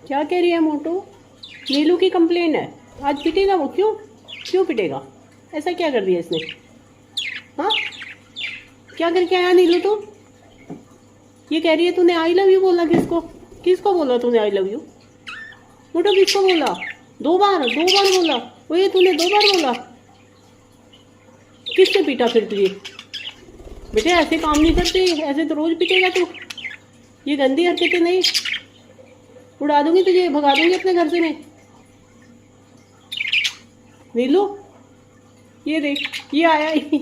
क्या कह रही है मोटू? नीलू की कंप्लेन है, आज पिटेगा वो। क्यों क्यों पिटेगा? ऐसा क्या कर दिया इसने? हाँ, क्या करके आया नीलू तू? ये कह रही है तूने आई लव यू बोला। किसको किसको बोला तूने आई लव यू? मोटू किसको बोला? दो बार बोला। वो ये तूने 2 बार बोला? किसने पीटा फिर तुझे? बेटे ऐसे काम नहीं करते, ऐसे तो रोज पीटेगा तू। ये गंदी हरकतें नहीं, उड़ा दूंगी तुझे, भगा दूंगी अपने घर से मैं। नीलू ये देख, ये आया ही